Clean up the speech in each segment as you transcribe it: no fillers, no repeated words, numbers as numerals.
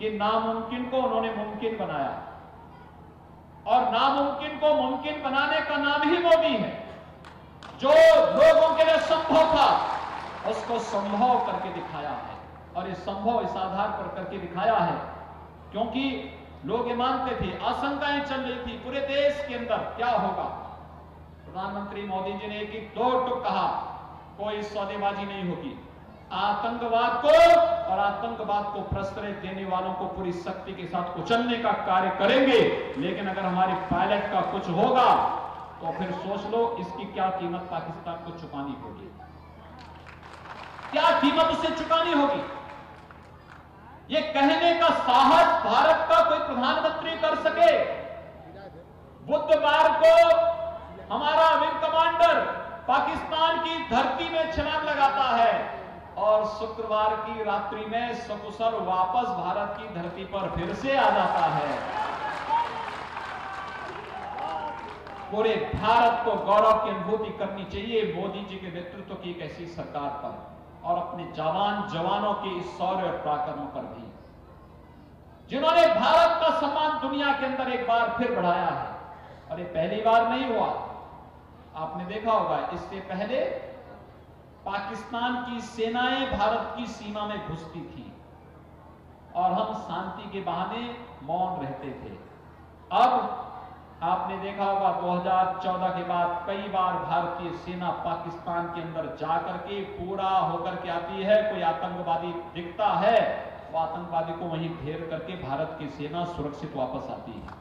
कि नामुमकिन को उन्होंने मुमकिन बनाया, और नामुमकिन को मुमकिन बनाने का नाम ही मोदी है। जो लोगों के लिए संभव था उसको संभव करके दिखाया है, और ये संभव इस आधार पर करके दिखाया है क्योंकि लोग ये मानते थे, आशंकाएं चल रही थी पूरे देश के अंदर क्या होगा। प्रधानमंत्री मोदी जी ने एक दो टुक कहा, कोई सौदेबाजी नहीं होगी, आतंकवाद को और आतंकवाद को प्रश्रय देने वालों को पूरी शक्ति के साथ कुचलने का कार्य करेंगे, लेकिन अगर हमारे पायलट का कुछ होगा तो फिर सोच लो इसकी क्या कीमत पाकिस्तान को चुकानी होगी, क्या कीमत उसे चुकानी होगी। ये कहने का साहस भारत का कोई प्रधानमंत्री कर सके। बुधवार को हमारा विंग कमांडर पाकिस्तान की धरती में छलांग लगाता है और शुक्रवार की रात्रि में सकुशल वापस भारत की धरती पर फिर से आ जाता है। पूरे भारत को गौरव की अनुभूति करनी चाहिए मोदी जी के नेतृत्व की एक ऐसी सरकार पर, और अपने जवानों के इस शौर्य और पराक्रम पर भी, जिन्होंने भारत का सम्मान दुनिया के अंदर एक बार फिर बढ़ाया है। और ये पहली बार नहीं हुआ, आपने देखा होगा इससे पहले पाकिस्तान की सेनाएं भारत की सीमा में घुसती थी और हम शांति के बहाने मौन रहते थे। अब आपने देखा होगा 2014 के बाद कई बार भारतीय सेना पाकिस्तान के अंदर जाकर के पूरा होकर के आती है। कोई आतंकवादी दिखता है, वो आतंकवादी को वहीं घेर करके भारत की सेना सुरक्षित वापस आती है।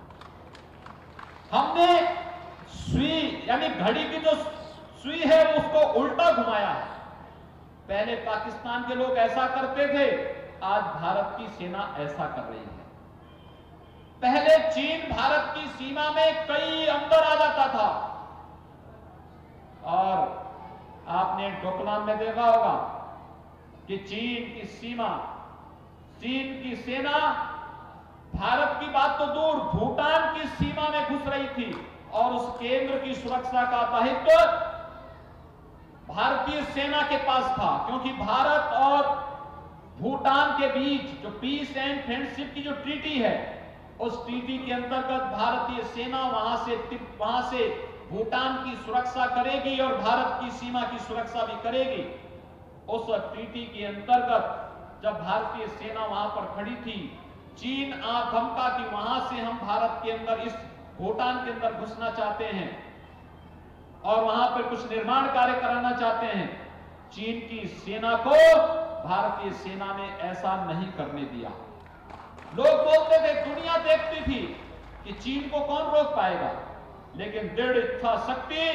हमने सुई यानी घड़ी की जो सुई है उसको उल्टा घुमाया है। पहले पाकिस्तान के लोग ऐसा करते थे, आज भारत की सेना ऐसा कर रही है। पहले चीन भारत की सीमा में कई अंदर आ जाता था, और आपने डोकलाम में देखा होगा कि चीन की सीमा, चीन की सेना भारत की बात तो दूर भूटान की सीमा में घुस रही थी, और उस केंद्र की सुरक्षा का दायित्व भारतीय सेना के पास था, क्योंकि भारत और भूटान के बीच जो पीस एंड फ्रेंडशिप की जो ट्रीटी है, उस ट्रीटी के अंतर्गत भारतीय सेना वहां से भूटान की सुरक्षा करेगी और भारत की सीमा की सुरक्षा भी करेगी। उस ट्रीटी के अंतर्गत जब भारतीय सेना वहां पर खड़ी थी, चीन धमका कि वहां से हम भारत के अंदर इस भूटान के अंदर घुसना चाहते हैं और वहां पर कुछ निर्माण कार्य कराना चाहते हैं। चीन की सेना को भारतीय सेना ने ऐसा नहीं करने दिया। लोग बोलते थे, दुनिया देखती थी कि चीन को कौन रोक पाएगा, लेकिन दृढ़ इच्छा शक्ति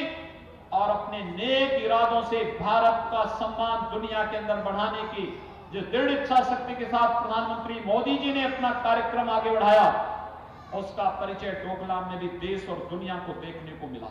और अपने नेक इरादों से भारत का सम्मान दुनिया के अंदर बढ़ाने की जो दृढ़ इच्छा शक्ति के साथ प्रधानमंत्री मोदी जी ने अपना कार्यक्रम आगे बढ़ाया, उसका परिचय डोकलाम में भी देश और दुनिया को देखने को मिला।